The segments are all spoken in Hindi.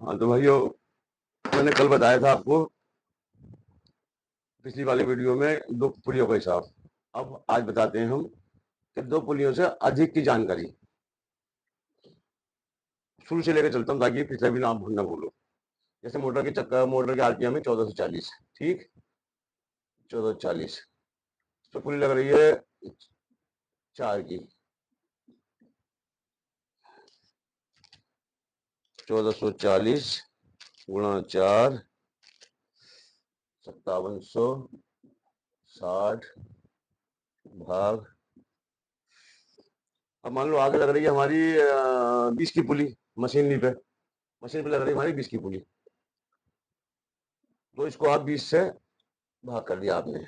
हाँ तो भाइयों, मैंने कल बताया था आपको पिछली वाली वीडियो में दो पुलियों का हिसाब। अब आज बताते हैं हम कि दो पुलियों से अधिक की जानकारी। शुरू से लेकर चलता हूँ ताकि पिछला भी नाम ना भूलो। जैसे मोटर के आरपीएम है 1440, ठीक, 1440। तो पुली लग रही है 4 की, 1440 गुणा 4, 5760 भाग। अब मान लो आगे लग रही है हमारी 20 की पुली। मशीनरी पे मशीन पे लग रही है हमारी 20 की पुली। तो इसको आप 20 से भाग कर दिया आपने,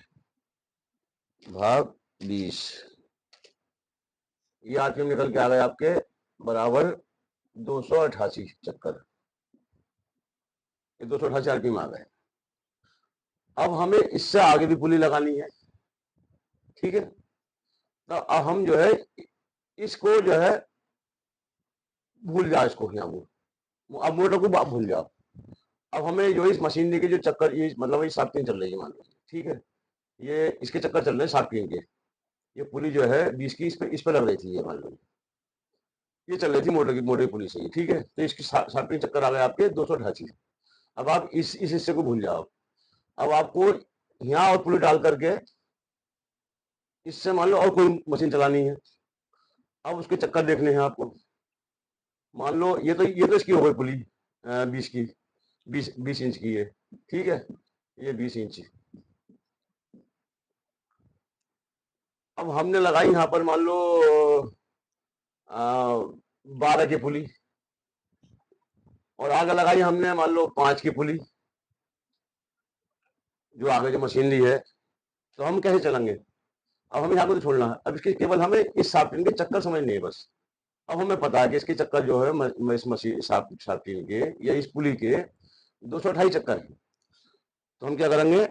भाग 20। ये आरपीएम निकल के आ गए आपके बराबर 288 चक्कर। ये 288 आरपीएम आ गए। अब हमें इससे आगे भी पुली लगानी है, ठीक है। तो अब हम जो है इसको जो है भूल जाओ, इसको यहाँ अब मोटर को आप भूल जाओ। अब हमें जो इस मशीनरी के जो चक्कर, ये मतलब ये 7 चल रही है मान लो, ठीक है। ये इसके चक्कर चल रहे हैं 7 के। ये पुली जो है 20 की, इस पे लग रही थी, ये मान लो ये चल रही थी मोटर की पुली से, ठीक है। तो इसकी 7 चक्कर आ गए आपके 288। अब आप इस हिस्से को भूल जाओ। अब आपको यहाँ और पुली डाल करके इससे मान लो और कोई मशीन चलानी है। अब उसके चक्कर देखने हैं आपको। मान लो ये तो इसकी हो गई पुली 20 की, 20 इंच की है, ठीक है। ये 20 इंच। अब हमने लगाई यहाँ पर मान लो 12 की पुली, और आगे लगाई हमने मान लो 5 की पुली, जो आगे जो मशीनरी है। तो हम कैसे चलेंगे? अब हमें यहाँ को तो छोड़ना है। अब इसके केवल हमें इस शाफ्टिंग के चक्कर समझने हैं बस। अब हमें पता है कि इसके चक्कर जो है इस मशीन शाफ्टिंग के या इस पुली के 288 चक्कर है। तो हम क्या करेंगे,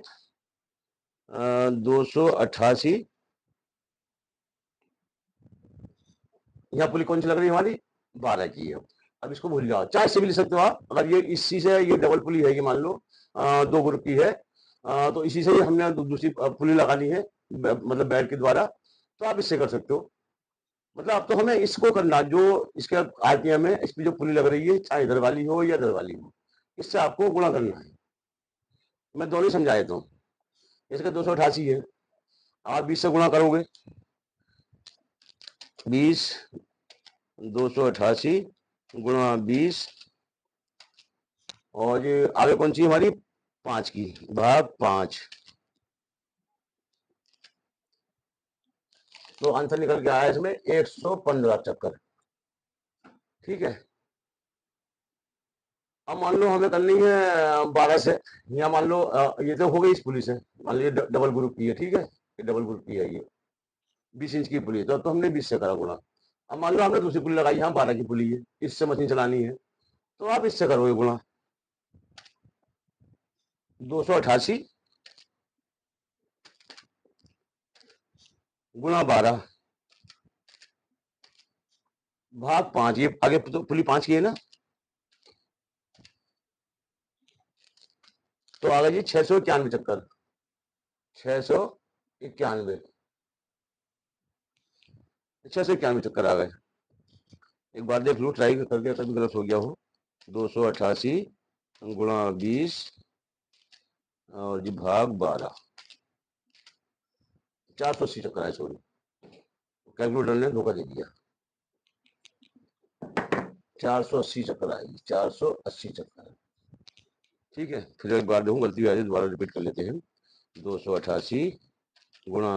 288, यहाँ पुली कौन सी लग रही है हमारी? 12 की है। अब इसको भूल जाओ, चाहे से भी लिख सकते हो आप। अगर ये इसी से ये डबल पुली है, ये मान लो 2 ग्रुप की है, तो इसी से ही हमने दूसरी पुली लगानी है, मतलब बेड के द्वारा। तो आप इससे कर सकते हो। मतलब अब तो हमें इसको करना, जो इसके आरपीएम है, इस पर जो पुली लग रही है, चाहे इधर वाली हो या इधर वाली हो, इससे आपको गुणा करना है। मैं दोनों समझा देता हूँ। इसका 288 है, आप 20 से गुणा करोगे, 20, 288 गुणा 20, और ये आगे कौन सी हमारी 5 की, भाग 5। तो आंसर निकल के आया इसमें 115 चक्कर, ठीक है। अब मान लो हमें करनी है 12 से, या मान लो ये तो हो गई इस पुली से, मान लो ये डबल ग्रुप की है, ठीक है। ये डबल ग्रुप की है, ये 20 इंच की पुली है। तो हमने 20 से करा गुणा। अब मान लो हमने दूसरी पुली लगाई, यहाँ 12 की पुली है, इससे मशीन चलानी है, तो आप इससे करोगे गुणा। 288 गुणा 12 भाग 5। ये आगे तो पुली 5 की है ना, तो आ गया जी 691 चक्कर, 691, 691 चक्कर आ गए। एक बार देख लो, ट्राई करके, कभी गलत हो गया हो। 288 गुणा 20 और जी भाग 12, 480 चक्कर आए। सॉरी, कैलकुलेटर ने धोखा दे दिया। 480 चक्कर आएगी, 480 चक्कर, ठीक है। फिर एक बार देखूँ, गलती आ जाए दोबारा रिपीट कर लेते हैं। 288 गुणा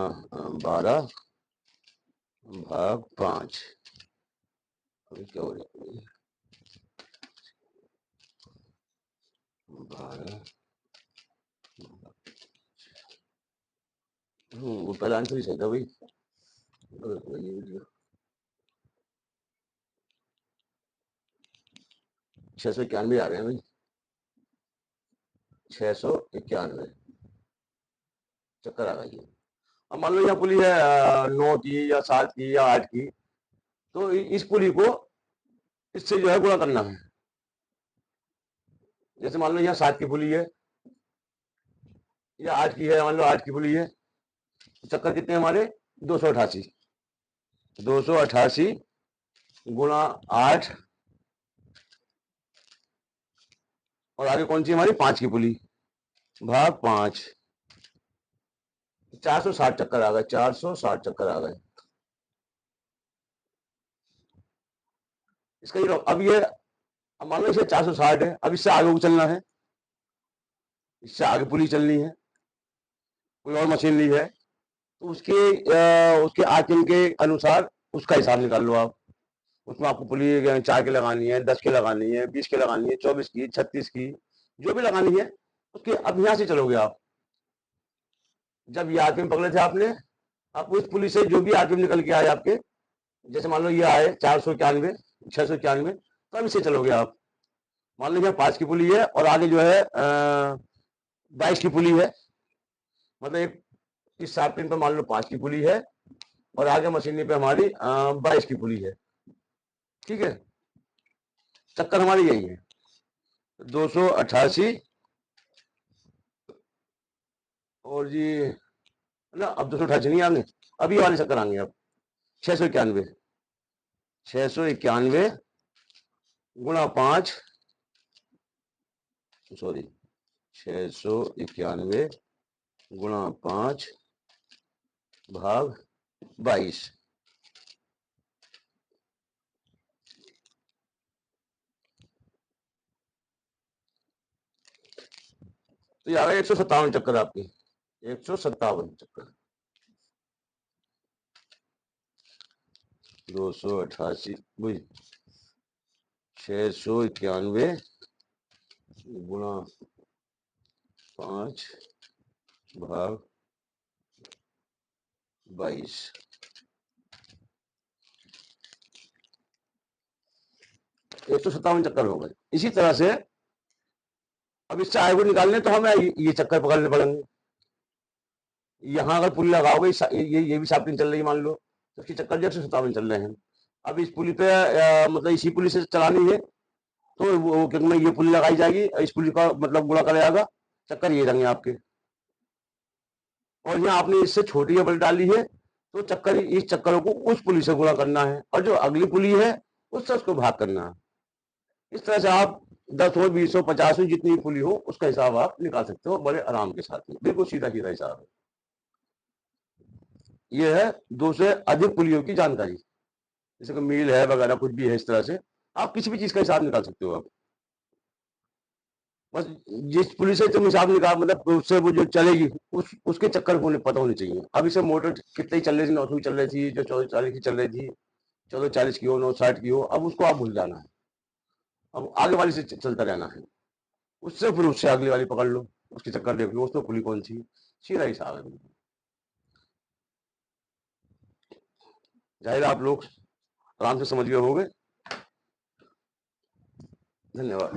12 भाग 5, क्या हो जाएगा 12। वो पहला आंसर ही सही था भाई। ये वीडियो 691 आ रहे हैं भाई, 691 चक्कर आ गई है। अब मान लो यहाँ पुली है 9 की या 7 की या 8 की, तो इस पुली को इससे जो है गुणा करना है। जैसे मान लो यहाँ 7 की पुली है या 8 की है, मान लो 8 की पुली है, चक्कर कितने हमारे 288। 288 गुणा 8, और आगे कौन सी हमारी 5 की पुली, भाग 5, 460 चक्कर आ गए, 460 चक्कर आ गए। इसका ये अब ये, अब मान लो इसे 460 है, अब इससे आगे को चलना है, इससे आगे पुली चलनी है, कोई और मशीन ली है, तो उसके आचरण के अनुसार उसका हिसाब निकाल लो आप। उसमें आपको पुली 4 की लगानी है, 10 की लगानी है, 20 की लगानी है, 24 की, 36 की, जो भी लगानी है उसके। अब यहां से चलोगे आप, जब ये आरपीएम पकड़े थे आपने, आप उस पुली से जो भी आरपीएम निकल के आए आपके, जैसे मान लो ये आए 491, 691, तो अब इससे चलोगे आप। मान लो यहाँ 5 की पुली है और आगे जो है 22 की पुली है, मतलब एक इस सार्पिन पे मान लो 5 की पुली है और आगे मशीनी पे हमारी 22 की पुली है। ठीक है, चक्कर हमारी यही है 288। और जी ना, अब 288 नहीं आएंगे, अभी वाले चक्कर आएंगे अब 691। 691 गुणा 5, सॉरी 691 गुणा 5 भाग 22। तो ये आ गए 157 चक्कर आपकी, 157 चक्कर। 288 वही 691 गुणा 5 भाग 22। 157 चक्कर हो गए। इसी तरह से अब इससे आगे को निकालने तो हमें ये चक्कर पकड़ने पड़ेंगे। यहाँ अगर पुली लगाओगे, ये भी साफ चल रही है मान लो, तो इसके चक्कर जो 157 चल रहे हैं। अब इस पुली पे मतलब इसी पुली से चलानी है, तो वो क्योंकि ये पुली लगाई जाएगी, इस पुली का मतलब गुणा कर जाएगा, चक्कर ये रहेंगे आपके। और यहाँ आपने इससे छोटी बल डाली है, तो चक्कर इस चक्करों को उस पुली से गुणा करना है, और जो अगली पुली है उससे उसको भाग करना है। इस तरह से आप 10 हो, 20 हो, 50 हो, जितनी पुली हो उसका हिसाब आप निकाल सकते हो बड़े आराम के साथ में। बिल्कुल सीधा सीधा हिसाब है। यह है 2 से अधिक पुलियों की जानकारी, जैसे कि मील है वगैरह कुछ भी है, इस तरह से आप किसी भी चीज का हिसाब निकाल सकते हो आप। बस जिस पुलिस से तुम हिसाब निकाल, मतलब उससे वो जो चलेगी उसके चक्कर को पता होने चाहिए। अब इसे मोटर कितनी चल रही थी, 900 की चल रही थी, जो 1440 की चल रही थी, 1440 की हो, 960 की हो, अब उसको आप भूल जाना है। अब आगे वाली से चलता रहना है, उससे फिर उससे अगली वाली पकड़ लो, उसके चक्कर देख लो, उसमें पुली कौन सी, सीधा हिसाब है। जाहिर आप लोग आराम से समझ गए होंगे। धन्यवाद।